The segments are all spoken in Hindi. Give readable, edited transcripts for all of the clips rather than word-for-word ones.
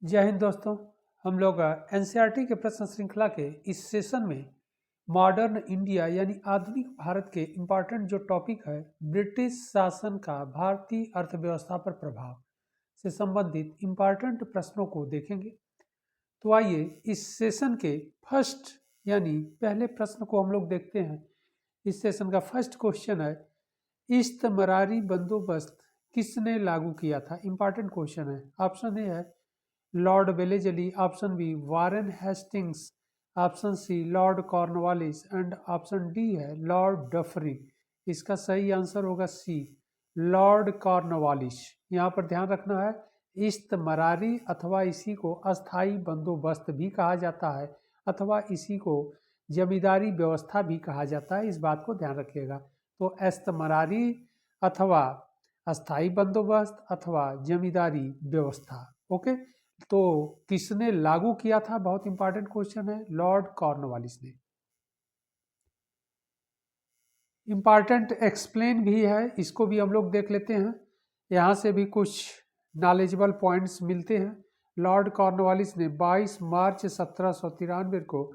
जय हिंद दोस्तों। हम लोग एनसीईआरटी के प्रश्न श्रृंखला के इस सेशन में मॉडर्न इंडिया यानी आधुनिक भारत के इम्पॉर्टेंट जो टॉपिक है ब्रिटिश शासन का भारतीय अर्थव्यवस्था पर प्रभाव से संबंधित इम्पॉर्टेंट प्रश्नों को देखेंगे। तो आइए इस सेशन के फर्स्ट यानी पहले प्रश्न को हम लोग देखते हैं। इस सेशन का फर्स्ट क्वेश्चन है, इस्तमरारी बंदोबस्त किसने लागू किया था? इम्पॉर्टेंट क्वेश्चन है। ऑप्शन ए है lord Wellesley, option B Warren Hastings, option C lord Cornwallis and option D है लॉर्ड डफरी। इसका सही आंसर होगा सी, लॉर्ड कॉर्नवालिस। यहाँ पर ध्यान रखना है, इस्तमरारी अथवा इसी को अस्थाई बंदोबस्त भी कहा जाता है अथवा इसी को जमींदारी व्यवस्था भी कहा जाता है। इस बात को ध्यान रखिएगा। तो इस्तमरारी अथवा अस्थाई बंदोबस्त अथवा जमींदारी व्यवस्था। ओके, तो किसने लागू किया था? बहुत इंपॉर्टेंट क्वेश्चन है। लॉर्ड कॉर्नवालिस ने। इंपॉर्टेंट एक्सप्लेन भी है, इसको भी हम लोग देख लेते हैं। यहाँ से भी कुछ नॉलेजेबल पॉइंट्स मिलते हैं। लॉर्ड कॉर्नवालिस ने 22 मार्च 1793 को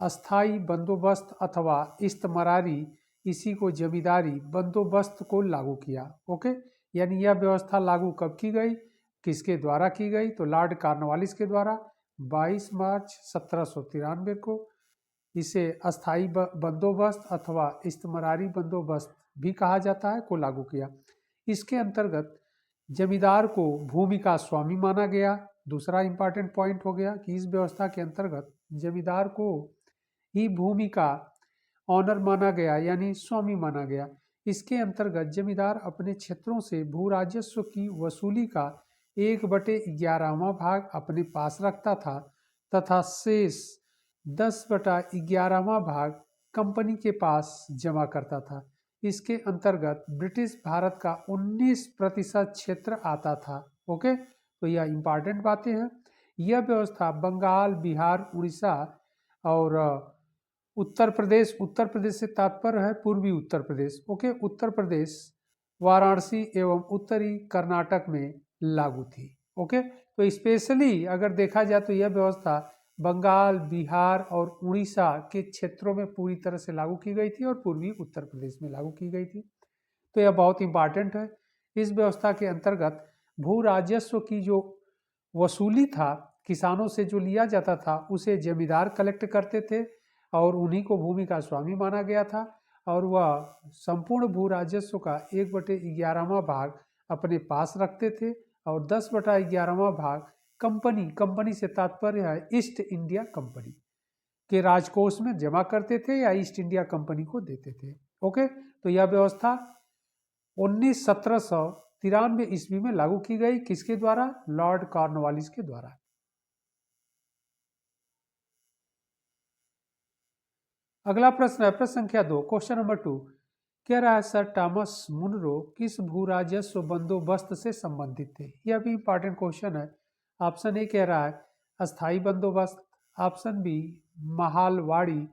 अस्थाई बंदोबस्त अथवा इस्तमरारी इसी को जमींदारी बंदोबस्त को लागू किया। ओके, यानी यह व्यवस्था लागू कब की गई, किसके द्वारा की गई? तो लॉर्ड कॉर्नवालिस के द्वारा 22 मार्च 1793 को। इसे अस्थाई बंदोबस्त अथवा इस्तमरारी बंदोबस्त भी कहा जाता है, को लागू किया। इसके अंतर्गत जमींदार को भूमि का स्वामी माना गया। दूसरा इंपॉर्टेंट पॉइंट हो गया कि इस व्यवस्था के अंतर्गत जमींदार को ही भूमि का ऑनर माना गया यानी स्वामी माना गया। इसके अंतर्गत जमींदार अपने क्षेत्रों से भू राजस्व की वसूली का 1/11वां भाग अपने पास रखता था तथा शेष 10/11वां भाग कंपनी के पास जमा करता था। इसके अंतर्गत ब्रिटिश भारत का 19% क्षेत्र आता था। ओके, तो यह इंपॉर्टेंट बातें हैं। यह व्यवस्था बंगाल, बिहार, उड़ीसा और उत्तर प्रदेश से तात्पर्य है पूर्वी उत्तर प्रदेश। ओके, उत्तर प्रदेश, वाराणसी एवं उत्तरी कर्नाटक में लागू थी। ओके, तो स्पेशली अगर देखा जाए तो यह व्यवस्था बंगाल, बिहार और उड़ीसा के क्षेत्रों में पूरी तरह से लागू की गई थी और पूर्वी उत्तर प्रदेश में लागू की गई थी। तो यह बहुत इंपॉर्टेंट है। इस व्यवस्था के अंतर्गत भू राजस्व की जो वसूली था, किसानों से जो लिया जाता था, उसे जमींदार कलेक्ट करते थे और उन्हीं को भूमि का स्वामी माना गया था और वह संपूर्ण भू राजस्व का 1/11वां भाग अपने पास रखते थे और 10/11वां भाग कंपनी से तात्पर्य है ईस्ट इंडिया कंपनी के राजकोष में जमा करते थे या ईस्ट इंडिया कंपनी को देते थे। ओके, तो यह व्यवस्था 1793 ईस्वी में लागू की गई। किसके द्वारा? लॉर्ड कॉर्नवालिस के द्वारा। अगला प्रश्न है प्रश्न संख्या 2, क्वेश्चन नंबर 2। कह रहा है सर थॉमस मुनरो किस भू राजस्व बंदोबस्त से संबंधित थे? यह भी इंपॉर्टेंट क्वेश्चन है। ऑप्शन ए कह रहा है अस्थाई बंदोबस्त, ऑप्शन बी महालवाड़ी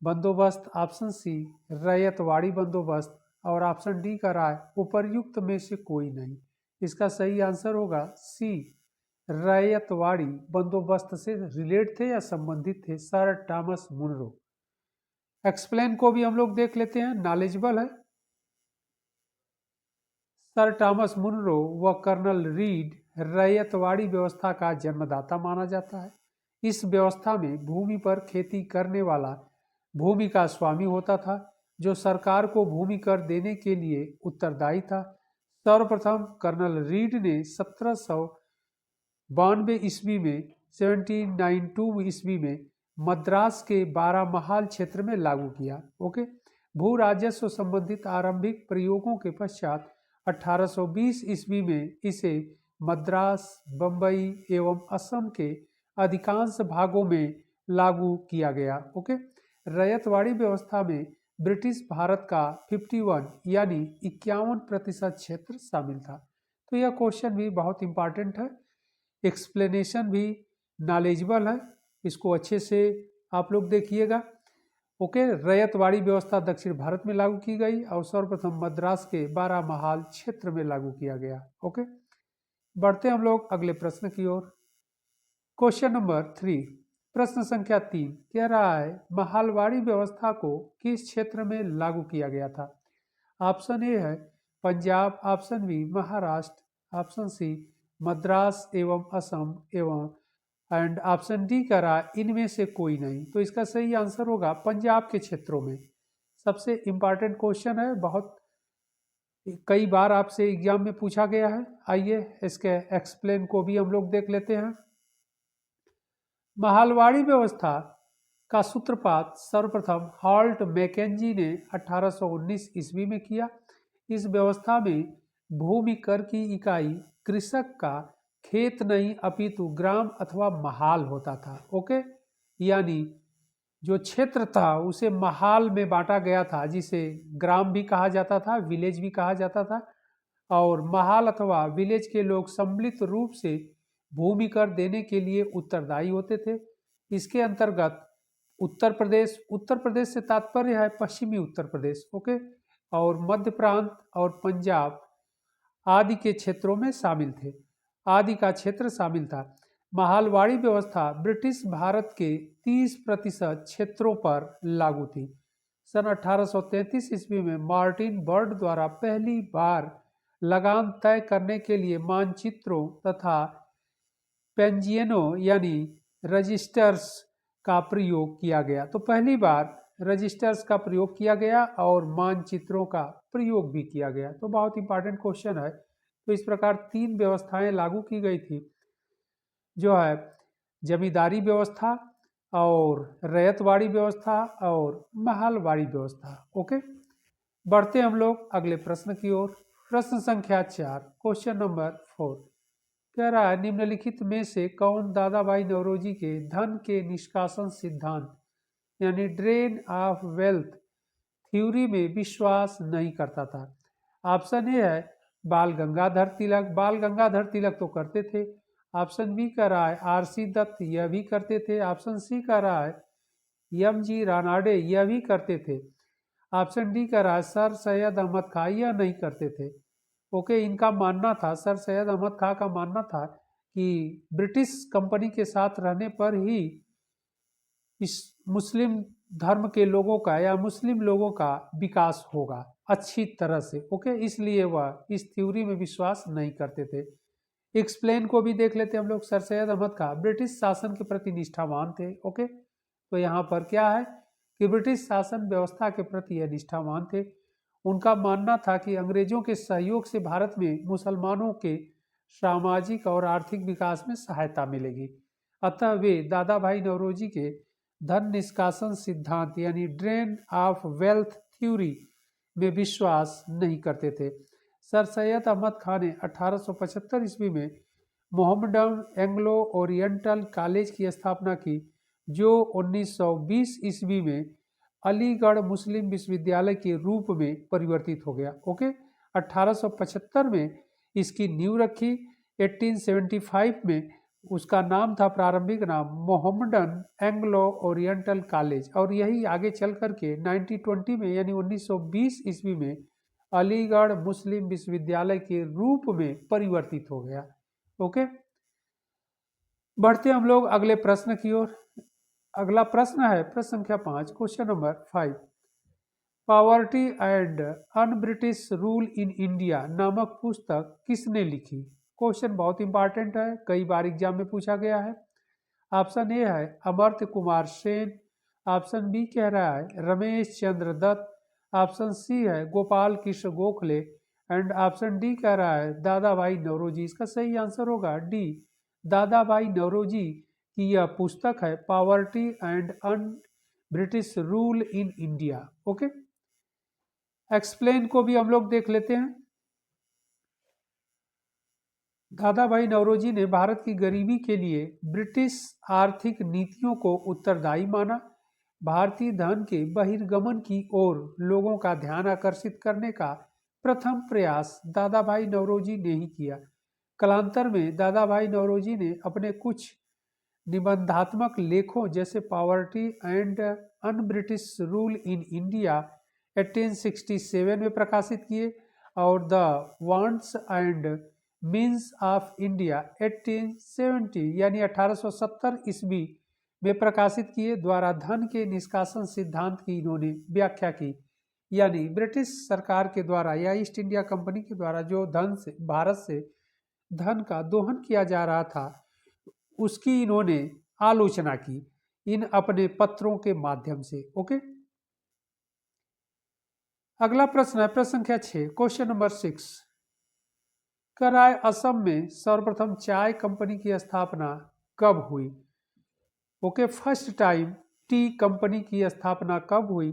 बंदोबस्त, ऑप्शन सी रैयतवाड़ी बंदोबस्त और ऑप्शन डी कह रहा है उपर्युक्त में से कोई नहीं। इसका सही आंसर होगा सी, रैयतवाड़ी बंदोबस्त से रिलेट थे या संबंधित थे सर थॉमस मुनरो। एक्सप्लेन को भी हम लोग देख लेते हैं, नॉलेजेबल है। सर थॉमस मुनरो व कर्नल रीड रैयतवाड़ी व्यवस्था का जन्मदाता माना जाता है। इस व्यवस्था में भूमि पर खेती करने वाला भूमि का स्वामी होता था, जो सरकार को भूमि कर देने के लिए उत्तरदायी था। सर्वप्रथम कर्नल रीड ने 1792 ईस्वी में 1792 ईस्वी में मद्रास के बारामहाल क्षेत्र में लागू किया। ओके, भू राजस्व संबंधित आरंभिक प्रयोगों के पश्चात 1820 ईस्वी में इसे मद्रास, बंबई एवं असम के अधिकांश भागों में लागू किया गया। ओके, रैयतवाड़ी व्यवस्था में ब्रिटिश भारत का 51 यानी 51% क्षेत्र शामिल था। तो यह क्वेश्चन भी बहुत इंपॉर्टेंट है। एक्सप्लेनेशन भी नॉलेजेबल है, इसको अच्छे से आप लोग देखिएगा। ओके, रैयतवाड़ी व्यवस्था दक्षिण भारत में लागू की गई और सर्वप्रथम मद्रास के बारामहाल क्षेत्र में लागू किया गया। ओके, बढ़ते हम लोग अगले प्रश्न की ओर। क्वेश्चन नंबर 3, प्रश्न संख्या 3 कह रहा है महालवाड़ी व्यवस्था को किस क्षेत्र में लागू किया गया था? ऑप्शन ए है Punjab, option B Maharashtra, option C Madras एवं असम एवं एंड ऑप्शन डी कह रहा है इनमें से कोई नहीं। तो इसका सही आंसर होगा पंजाब के क्षेत्रों में। सबसे इंपॉर्टेंट क्वेश्चन है, बहुत कई बार आपसे एग्जाम में पूछा गया है। आइए इसके एक्सप्लेन को भी हम लोग देख लेते हैं। महालवाड़ी व्यवस्था का सूत्रपात सर्वप्रथम हॉल्ट मैकेंजी ने 1819 ईस्वी में किया। इस व्यवस्था में भूमि कर की इकाई कृषक का खेत नहीं अपितु ग्राम अथवा महाल होता था। ओके, यानी जो क्षेत्र था उसे महाल में बांटा गया था, जिसे ग्राम भी कहा जाता था, विलेज भी कहा जाता था। और महाल अथवा विलेज के लोग सम्मिलित रूप से भूमि कर देने के लिए उत्तरदायी होते थे। इसके अंतर्गत उत्तर प्रदेश से तात्पर्य है पश्चिमी उत्तर प्रदेश, ओके, और मध्य प्रांत और पंजाब आदि के क्षेत्रों में शामिल थे, आदि का क्षेत्र शामिल था। महालवाड़ी व्यवस्था ब्रिटिश भारत के 30% क्षेत्रों पर लागू थी। सन 1833 ईस्वी में मार्टिन बर्ड द्वारा पहली बार लगान तय करने के लिए मानचित्रों तथा पेंजियनों यानी रजिस्टर्स का प्रयोग किया गया। तो पहली बार रजिस्टर्स का प्रयोग किया गया और मानचित्रों का प्रयोग भी किया गया। तो बहुत इंपॉर्टेंट क्वेश्चन है। तो इस प्रकार 3 व्यवस्थाएं लागू की गई थी, जो है जमींदारी व्यवस्था और रैयतवाड़ी व्यवस्था और महालवाड़ी व्यवस्था। ओके, बढ़ते हम लोग अगले प्रश्न की ओर। प्रश्न संख्या 4, क्वेश्चन नंबर 4 कह रहा है निम्नलिखित में से कौन दादा भाई नौरोजी के धन के निष्कासन सिद्धांत यानी ड्रेन ऑफ वेल्थ थ्योरी में विश्वास नहीं करता था? ऑप्शन ए है बाल गंगाधर तिलक, बाल गंगाधर तिलक तो करते थे। ऑप्शन बी कह रहा है आरसी दत्त, यह भी करते थे। ऑप्शन सी कह रहा है एम जी रानाडे, यह भी करते थे। ऑप्शन डी कह रहा है सर सैयद अहमद खां, यह नहीं करते थे। ओके, इनका मानना था, सर सैयद अहमद खां का मानना था कि ब्रिटिश कंपनी के साथ रहने पर ही इस मुस्लिम धर्म के लोगों का या मुस्लिम लोगों का विकास होगा अच्छी तरह से। ओके, इसलिए वह इस थ्योरी में विश्वास नहीं करते थे। एक्सप्लेन को भी देख लेते हैं हम लोग। सर सैयद अहमद खां ब्रिटिश शासन के प्रति निष्ठावान थे। ओके, तो यहाँ पर क्या है कि ब्रिटिश शासन व्यवस्था के प्रति यह निष्ठावान थे। उनका मानना था कि अंग्रेजों के सहयोग से भारत में मुसलमानों के सामाजिक और आर्थिक विकास में सहायता मिलेगी। अतः वे दादा भाई नौरोजी के धन निष्कासन सिद्धांत यानी ड्रेन ऑफ वेल्थ थ्योरी में विश्वास नहीं करते थे। सर सैयद अहमद खान ने 1875 ईस्वी में मोहम्मडन एंग्लो ओरिएंटल कॉलेज की स्थापना की, जो 1920 ईस्वी में अलीगढ़ मुस्लिम विश्वविद्यालय के रूप में परिवर्तित हो गया। ओके, 1875 में इसकी नींव रखी। 1875 में उसका नाम था, प्रारंभिक नाम मोहम्मडन एंग्लो ओरिएंटल कॉलेज, और यही आगे चल करके 1920 में यानी 1920 ईस्वी में अलीगढ़ मुस्लिम विश्वविद्यालय के रूप में परिवर्तित हो गया। ओके, बढ़ते हम लोग अगले प्रश्न की ओर। अगला प्रश्न है प्रश्न संख्या 5, question number 5 poverty and un British rule in India नामक पुस्तक किसने लिखी? क्वेश्चन बहुत इंपॉर्टेंट है, कई बार एग्जाम में पूछा गया है। ऑप्शन ए है अमर्त्य कुमार सेन, ऑप्शन बी कह रहा है रमेश चंद्र दत्त, ऑप्शन सी है Gopal Krishna Gokhale and option D कह रहा है दादा भाई नौरोजी। इसका सही आंसर होगा डी, दादा भाई नौरोजी की यह पुस्तक है poverty and un British rule in India. Okay, explain को भी हम लोग देख लेते हैं। दादा भाई नौरोजी ने भारत की गरीबी के लिए ब्रिटिश आर्थिक नीतियों को उत्तरदायी माना। भारतीय धन के बहिर्गमन की ओर लोगों का ध्यान आकर्षित करने का प्रथम प्रयास दादा भाई नौरोजी ने ही किया। कालांतर में दादा भाई नौरोजी ने अपने कुछ निबंधात्मक लेखों जैसे poverty and un British rule in India 1867 में प्रकाशित किए और the wants and means of India 1870 यानी 1870 ईस्वी में प्रकाशित किए द्वारा धन के निष्कासन सिद्धांत की इन्होंने व्याख्या की। यानी ब्रिटिश सरकार के द्वारा या ईस्ट इंडिया कंपनी के द्वारा जो धन से भारत से धन का दोहन किया जा रहा था उसकी इन्होंने आलोचना की इन अपने पत्रों के माध्यम से। ओके, अगला प्रश्न है प्रश्न संख्या 6, क्वेश्चन नंबर 6। कराए असम में सर्वप्रथम चाय कंपनी की स्थापना कब हुई? Okay, first time tea company की स्थापना कब हुई?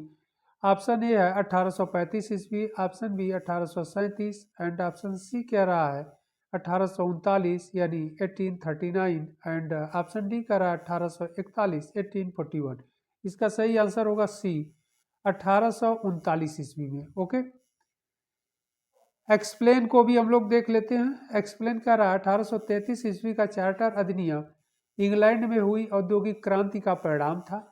ऑप्शन ए है 1835 ईस्वी, option B 1837 and option C कह रहा है 1839 यानी 1839 एंड ऑप्शन डी कह रहा है 1841 1841। इसका सही आंसर होगा सी 1839 ईस्वी में। ओके, एक्सप्लेन को भी हम लोग देख लेते हैं। एक्सप्लेन कह रहा है 1833 ईस्वी का चार्टर अधिनियम इंग्लैंड में हुई औद्योगिक क्रांति का परिणाम था।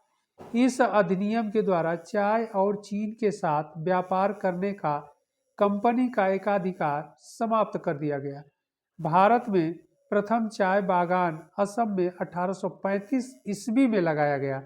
इस अधिनियम के द्वारा चाय और चीन के साथ व्यापार करने का कंपनी का एकाधिकार समाप्त कर दिया गया। भारत में प्रथम चाय बागान असम में 1835 ईस्वी में लगाया गया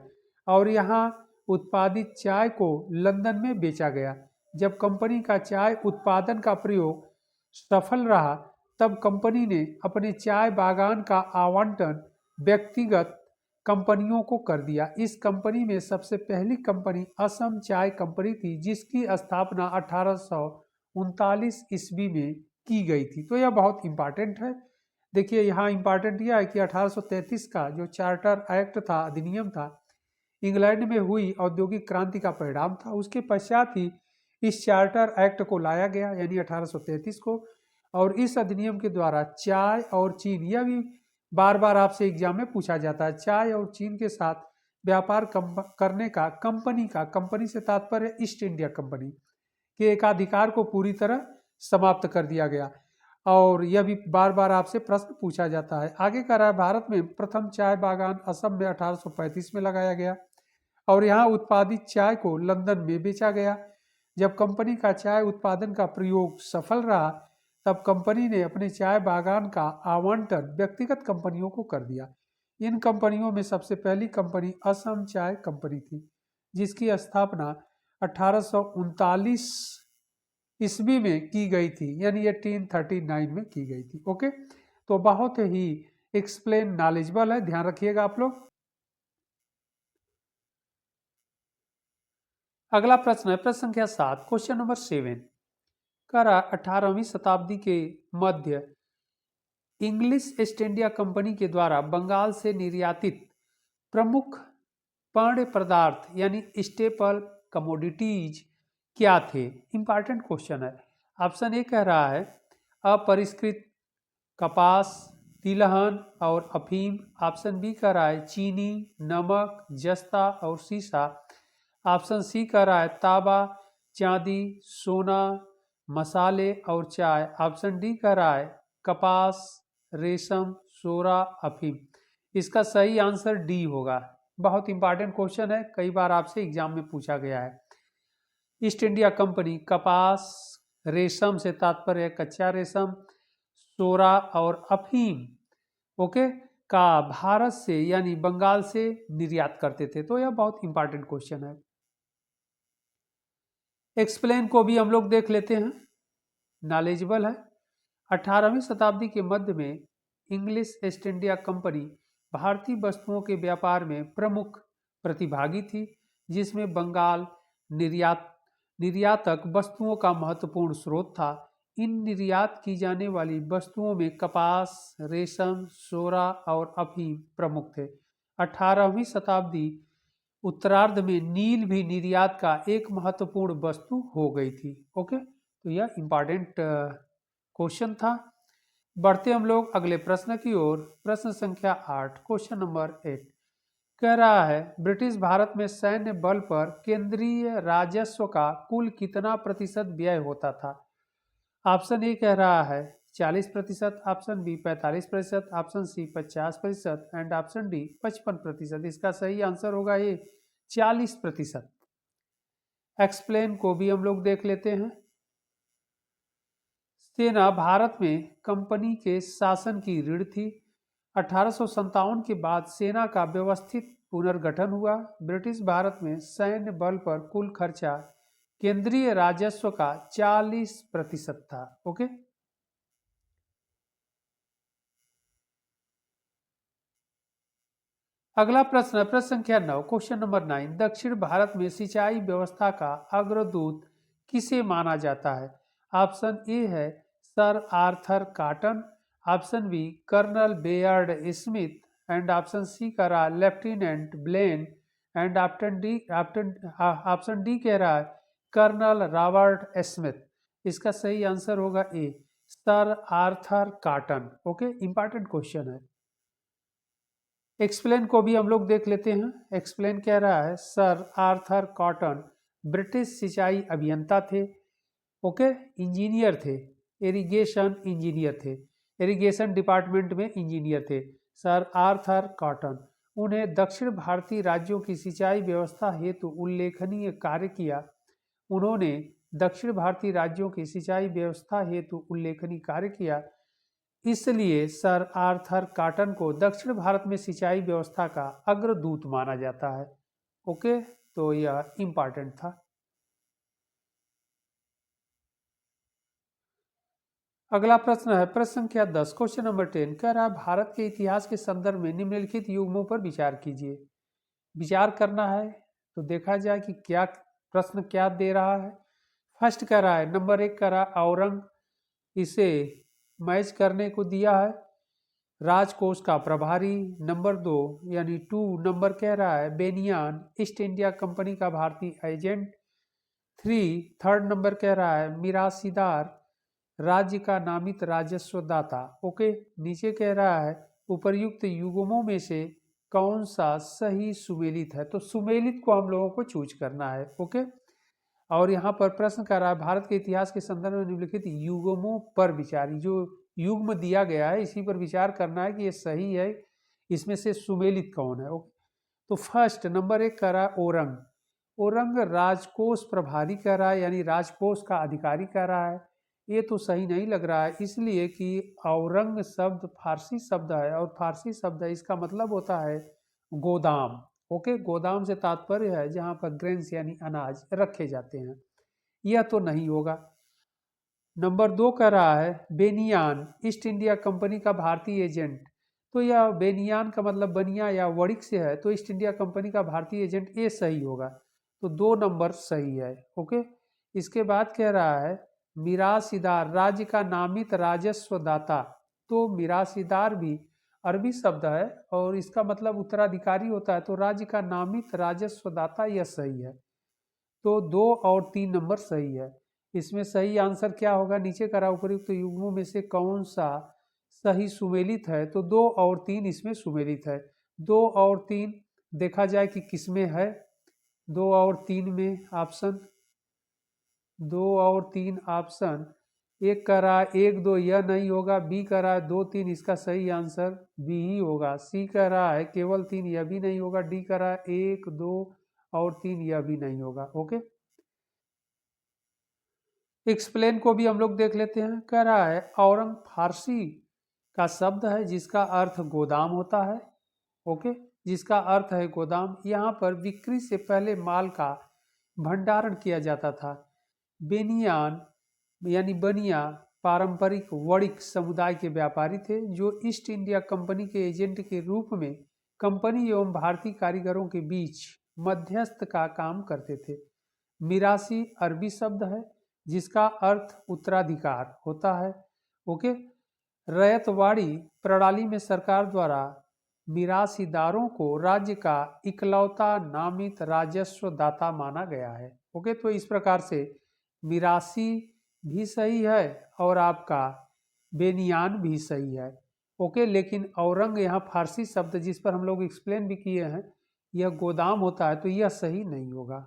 और यहाँ उत्पादित चाय को लंदन में बेचा गया। जब कंपनी का चाय उत्पादन का प्रयोग सफल रहा तब कंपनी ने अपने चाय बागान का आवंटन व्यक्तिगत कंपनियों को कर दिया। इस कंपनी में सबसे पहली कंपनी असम चाय कंपनी थी जिसकी स्थापना 1839 ईस्वी में की गई थी। तो यह बहुत इंपॉर्टेंट है। देखिए यहाँ इंपॉर्टेंट यह है कि 1833 का जो चार्टर एक्ट था, अधिनियम था, इंग्लैंड में हुई औद्योगिक क्रांति का परिणाम था। उसके पश्चात ही इस चार्टर एक्ट को लाया गया यानी 1833 को, और इस अधिनियम के द्वारा चाय और चीन, यह भी बार बार आपसे एग्जाम में पूछा जाता है, चाय और चीन के साथ व्यापार करने का कंपनी से तात्पर्य ईस्ट इंडिया कंपनी के एकाधिकार को पूरी तरह समाप्त कर दिया गया। और यह भी बार बार आपसे प्रश्न पूछा जाता है। आगे कह रहा है भारत में प्रथम चाय बागान असम में 1835 में लगाया गया और यहाँ उत्पादित चाय को लंदन में बेचा गया। जब कंपनी का चाय उत्पादन का प्रयोग सफल रहा तब कंपनी ने अपने चाय बागान का आवंटन व्यक्तिगत कंपनियों को कर दिया। इन कंपनियों में सबसे पहली कंपनी असम चाय कंपनी थी जिसकी स्थापना 1839 ईस्वी में की गई थी यानी 1839 में की गई थी। ओके, तो बहुत ही एक्सप्लेन नॉलेजेबल है, ध्यान रखिएगा आप लोग। अगला प्रश्न है प्रश्न संख्या 7, क्वेश्चन नंबर 7। करा 18वीं शताब्दी के मध्य इंग्लिश ईस्ट इंडिया कंपनी के द्वारा बंगाल से निर्यातित प्रमुख पण्य पदार्थ यानी स्टेपल कमोडिटीज क्या थे? इंपॉर्टेंट क्वेश्चन है। ऑप्शन ए कह रहा है अपरिष्कृत कपास, तिलहन और अफीम। ऑप्शन बी कह रहा है चीनी, नमक, जस्ता और सीसा। ऑप्शन सी कह रहा है तांबा, चांदी, सोना, मसाले और चाय। ऑप्शन डी कह रहा है कपास, रेशम, सोरा, अफीम। इसका सही आंसर डी होगा। बहुत इंपॉर्टेंट क्वेश्चन है, कई बार आपसे एग्जाम में पूछा गया है। ईस्ट इंडिया कंपनी कपास, रेशम से तात्पर्य कच्चा रेशम, सोरा और अफीम ओके का भारत से यानी बंगाल से निर्यात करते थे। तो यह बहुत इंपॉर्टेंट क्वेश्चन है। एक्सप्लेन को भी हम लोग देख लेते हैं, नॉलेजेबल है। 18वीं शताब्दी के मध्य में इंग्लिश ईस्ट इंडिया कंपनी भारतीय वस्तुओं के व्यापार में प्रमुख प्रतिभागी थी जिसमें बंगाल निर्यातक वस्तुओं का महत्वपूर्ण स्रोत था। इन निर्यात की जाने वाली वस्तुओं में कपास, रेशम, सोरा और अफीम प्रमुख थे। 18वीं शताब्दी उत्तरार्ध में नील भी निर्यात का एक महत्वपूर्ण वस्तु हो गई थी। ओके, तो यह इंपॉर्टेंट क्वेश्चन था। बढ़ते हम लोग अगले प्रश्न की ओर। प्रश्न संख्या 8, क्वेश्चन नंबर 8 कह रहा है ब्रिटिश भारत में सैन्य बल पर केंद्रीय राजस्व का कुल कितना प्रतिशत व्यय होता था? ऑप्शन ए कह रहा है 40%, option B 45%, option C 50% and option D 55%। इसका सही आंसर होगा ये 40%। एक्सप्लेन को भी हम लोग देख लेते हैं। सेना भारत में कंपनी के शासन की रीढ़ थी। 1857 के बाद सेना का व्यवस्थित पुनर्गठन हुआ। ब्रिटिश भारत में सैन्य बल पर कुल खर्चा केंद्रीय राजस्व का 40% था। ओके। अगला प्रश्न है प्रश्न संख्या 9, क्वेश्चन नंबर 9। दक्षिण भारत में सिंचाई व्यवस्था का अग्रदूत किसे माना जाता है? ऑप्शन ए है sir Arthur Cotton, option B colonel Baird Smith, and option C कह रहा है lieutenant Blane, and option D कह रहा है कर्नल रॉबर्ट स्मिथ। इसका सही आंसर होगा A, sir Arthur Cotton. Okay, important question है। एक्सप्लेन को भी हम लोग देख लेते हैं। एक्सप्लेन कह रहा है सर आर्थर कॉटन ब्रिटिश सिंचाई अभियंता थे। ओके, इंजीनियर थे, इरिगेशन इंजीनियर थे, इरिगेशन डिपार्टमेंट में इंजीनियर थे सर आर्थर कॉटन। उन्हें दक्षिण भारतीय राज्यों की सिंचाई व्यवस्था हेतु उल्लेखनीय कार्य किया। उन्होंने दक्षिण भारतीय राज्यों की सिंचाई व्यवस्था हेतु उल्लेखनीय कार्य किया, इसलिए सर आर्थर कॉटन को दक्षिण भारत में सिंचाई व्यवस्था का अग्रदूत माना जाता है। ओके, तो यह इंपॉर्टेंट था। अगला प्रश्न है प्रश्न संख्या 10, क्वेश्चन नंबर 10 कह रहा है भारत के इतिहास के संदर्भ में निम्नलिखित युग्मों पर विचार कीजिए। विचार करना है तो देखा जाए कि क्या प्रश्न क्या दे रहा है। फर्स्ट कह रहा है नंबर 1 कह रहा है औरंग, इसे मैच करने को दिया है राजकोष का प्रभारी। नंबर 2 यानी 2 नंबर कह रहा है बेनियान, ईस्ट इंडिया कंपनी का भारतीय एजेंट। 3 नंबर कह रहा है मिरासीदार, राज्य का नामित राजस्व दाता। ओके, नीचे कह रहा है उपर्युक्त युग्मों में से कौन सा सही सुमेलित है, तो सुमेलित को हम लोगों को चूज करना है। ओके, और यहाँ पर प्रश्न कर रहा है भारत के इतिहास के संदर्भ में निम्नलिखित युग्मों पर विचार, जो युग्म दिया गया है इसी पर विचार करना है कि ये सही है, इसमें से सुमेलित कौन है। ओके, तो फर्स्ट नंबर 1 कह रहा है औरंग। औरंग राजकोष प्रभारी कह रहा है, यानी राजकोष का अधिकारी कह रहा है। ये तो सही नहीं लग रहा है, इसलिए कि औरंग शब्द फारसी शब्द है और फारसी शब्द है, इसका मतलब होता है गोदाम। ओके, गोदाम से तात्पर्य है जहाँ पर ग्रेन्स यानी अनाज रखे जाते हैं। यह तो नहीं होगा। नंबर 2 कह रहा है बेनियान, ईस्ट इंडिया कंपनी का भारतीय एजेंट। तो यह बेनियान का मतलब बनिया या वड़िक से है, तो ईस्ट इंडिया कंपनी का भारतीय एजेंट, ये सही होगा। तो 2 नंबर सही है। ओके, इसके बाद कह रहा है मिरासीदार, राज्य का नामित राजस्व दाता। तो मिरासीदार भी अरबी शब्द है और इसका मतलब उत्तराधिकारी होता है, तो राज्य का नामित राजस्व दाता, यह सही है। तो 2 और 3 नंबर सही है। इसमें सही आंसर क्या होगा, नीचे करा उपयुक्त युग्मों में से कौन सा सही सुमेलित है, तो 2 और 3 इसमें सुमेलित है। 2 और 3 देखा जाए कि किसमें है। 2 और 3 में ऑप्शन 2 और 3 ऑप्शन, एक कह रहा है 1 2 यह नहीं होगा, बी कह रहा है 2 3, इसका सही आंसर बी ही होगा। सी कह रहा है केवल 3, यह भी नहीं होगा। डी कह रहा है 1 2 और 3, यह भी नहीं होगा। ओके, एक्सप्लेन को भी हम लोग देख लेते हैं। कह रहा है औरंग फारसी का शब्द है जिसका अर्थ गोदाम होता है। ओके, जिसका अर्थ है गोदाम। यहाँ पर बिक्री से पहले माल का भंडारण किया जाता था। बेनियान यानी बनिया पारंपरिक वणिक समुदाय के व्यापारी थे जो ईस्ट इंडिया कंपनी के एजेंट के रूप में कंपनी एवं भारतीय कारीगरों के बीच मध्यस्थ का काम करते थे। मिरासी अरबी शब्द है जिसका अर्थ उत्तराधिकार होता है। ओके, रैयतवाड़ी प्रणाली में सरकार द्वारा मिरासीदारों को राज्य का इकलौता नामित राजस्व दाता माना गया है। ओके, तो इस प्रकार से मिरासी भी सही है और आपका बेनियान भी सही है। ओके, लेकिन औरंग यहाँ फारसी शब्द जिस पर हम लोग एक्सप्लेन भी किए हैं, यह गोदाम होता है, तो यह सही नहीं होगा।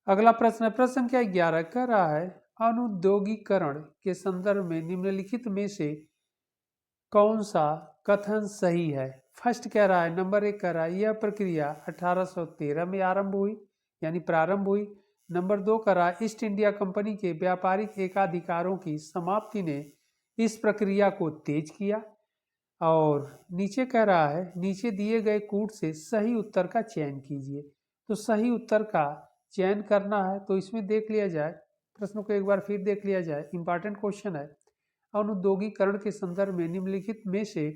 अगला प्रश्न है प्रश्न संख्या 11 कह रहा है अनुद्योगीकरण के संदर्भ में निम्नलिखित में से कौन सा कथन सही है। फर्स्ट कह रहा है नंबर 1 कह रहा है यह प्रक्रिया 1813 में आरंभ हुई, यानी प्रारंभ हुई। नंबर 2 कह रहा है ईस्ट इंडिया कंपनी के व्यापारिक एकाधिकारों की समाप्ति ने इस प्रक्रिया को तेज किया। और नीचे कह रहा है नीचे दिए गए कूट से सही उत्तर का चयन कीजिए। तो सही उत्तर का चयन करना है तो इसमें देख लिया जाए, प्रश्न को एक बार फिर देख लिया जाए, इंपॉर्टेंट क्वेश्चन है। अनुद्योगीकरण के संदर्भ में निम्नलिखित में से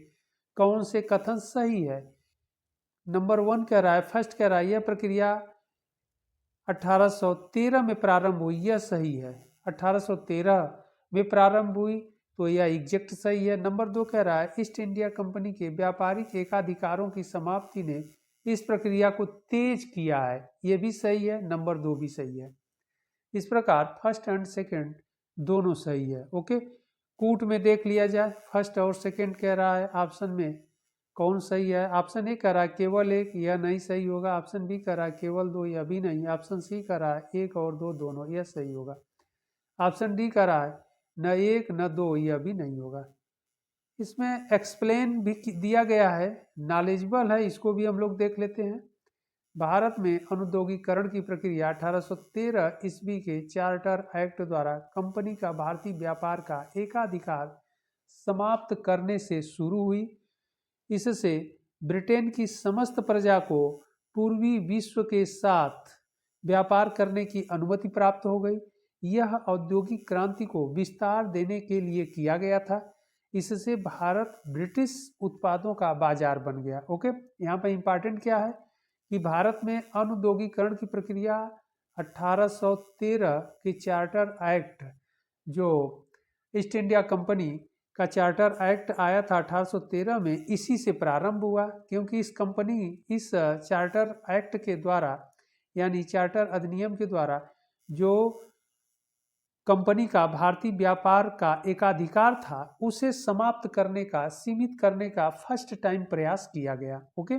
कौन से कथन सही है। नंबर 1 कह रहा है, फर्स्ट कह रहा है यह प्रक्रिया 1813 में प्रारंभ हुई, यह सही है। 1813 में प्रारंभ हुई तो यह एग्जैक्ट सही है। नंबर 2 कह रहा है ईस्ट इंडिया कंपनी के व्यापारिक एकाधिकारों की समाप्ति ने इस प्रक्रिया को तेज किया है, यह भी सही है। नंबर 2 भी सही है। इस प्रकार फर्स्ट एंड सेकंड दोनों सही है। ओके, कूट में देख लिया जाए, फर्स्ट और सेकंड कह रहा है ऑप्शन में कौन सही है। ऑप्शन ए कह रहा है केवल एक, यह नहीं सही होगा। ऑप्शन बी कह रहा है केवल 2, यह भी नहीं। ऑप्शन सी कह रहा है 1 और 2 दोनों, यह सही होगा। ऑप्शन डी कह रहा है न 1 न 2, यह भी नहीं होगा। इसमें एक्सप्लेन भी दिया गया है, नॉलेजेबल है, इसको भी हम लोग देख लेते हैं। भारत में अनुद्योगीकरण की प्रक्रिया 1813 ईस्वी के चार्टर एक्ट द्वारा कंपनी का भारतीय व्यापार का एकाधिकार समाप्त करने से शुरू हुई। इससे ब्रिटेन की समस्त प्रजा को पूर्वी विश्व के साथ व्यापार करने की अनुमति प्राप्त हो गई। यह औद्योगिक क्रांति को विस्तार देने के लिए किया गया था। इससे भारत ब्रिटिश उत्पादों का बाजार बन गया। ओके, यहाँ पर इंपॉर्टेंट क्या है कि भारत में अनुद्योगीकरण की प्रक्रिया 1813 के चार्टर एक्ट, जो ईस्ट इंडिया कंपनी का चार्टर एक्ट आया था 1813 में, इसी से प्रारंभ हुआ। क्योंकि इस चार्टर एक्ट के द्वारा यानी चार्टर अधिनियम के द्वारा जो कंपनी का भारतीय व्यापार का एकाधिकार था उसे समाप्त करने का, सीमित करने का फर्स्ट टाइम प्रयास किया गया। ओके,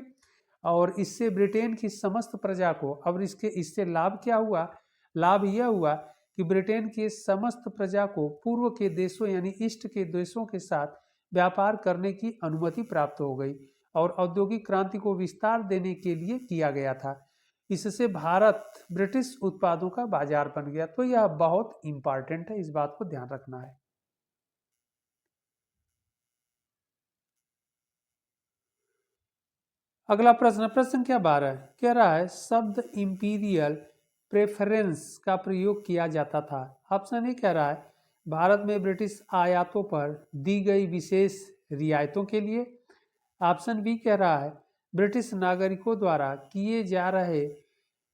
और इससे ब्रिटेन की समस्त प्रजा को, अब इससे लाभ क्या हुआ, लाभ यह हुआ कि ब्रिटेन के समस्त प्रजा को पूर्व के देशों यानी ईस्ट के देशों के साथ व्यापार करने की अनुमति प्राप्त हो गई और औद्योगिक क्रांति को विस्तार देने के लिए किया गया था। इससे भारत ब्रिटिश उत्पादों का बाजार बन गया। तो यह बहुत इंपॉर्टेंट है, इस बात को ध्यान रखना है। अगला प्रश्न, प्रश्न संख्या 12 कह रहा है शब्द इंपीरियल प्रेफरेंस का प्रयोग किया जाता था। ऑप्शन ए कह रहा है भारत में ब्रिटिश आयातों पर दी गई विशेष रियायतों के लिए। ऑप्शन बी कह रहा है ब्रिटिश नागरिकों द्वारा किए जा रहे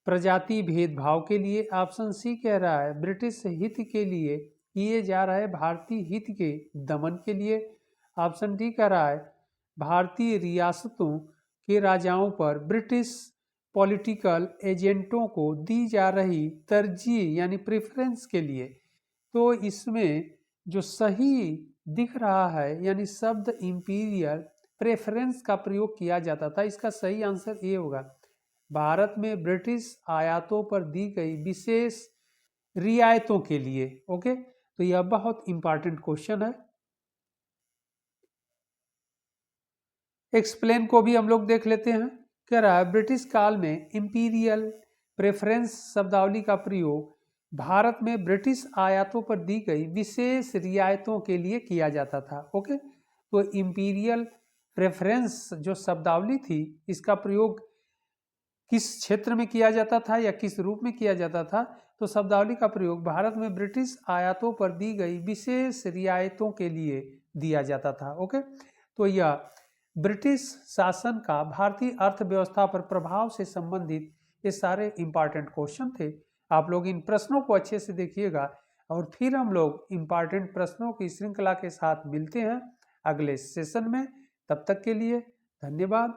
प्रजाति भेदभाव के लिए। ऑप्शन सी कह रहा है ब्रिटिश हित के लिए किए जा रहे भारतीय हित के दमन के लिए। ऑप्शन डी कह रहा है भारतीय रियासतों के राजाओं पर ब्रिटिश पॉलिटिकल एजेंटों को दी जा रही तरजीह यानी प्रेफरेंस के लिए। तो इसमें जो सही दिख रहा है यानी शब्द इंपीरियल प्रेफरेंस का प्रयोग किया जाता था, इसका सही आंसर ये होगा भारत में ब्रिटिश आयातों पर दी गई विशेष रियायतों के लिए। ओके, तो यह बहुत इंपॉर्टेंट क्वेश्चन है। एक्सप्लेन को भी हम लोग देख लेते हैं। कह रहा है ब्रिटिश काल में इंपीरियल प्रेफरेंस शब्दावली का प्रयोग भारत में ब्रिटिश आयातों पर दी गई विशेष रियायतों के लिए किया जाता था। ओके, तो इंपीरियल प्रेफरेंस जो शब्दावली थी इसका प्रयोग किस क्षेत्र में किया जाता था या किस रूप में किया जाता था, तो शब्दावली का प्रयोग भारत में ब्रिटिश आयातों पर दी गई विशेष रियायतों के लिए दिया जाता था। ओके, तो यह ब्रिटिश शासन का भारतीय अर्थव्यवस्था पर प्रभाव से संबंधित ये सारे इंपॉर्टेंट क्वेश्चन थे। आप लोग इन प्रश्नों को अच्छे से देखिएगा और फिर हम लोग इंपॉर्टेंट प्रश्नों की श्रृंखला के साथ मिलते हैं अगले सेशन में। तब तक के लिए धन्यवाद।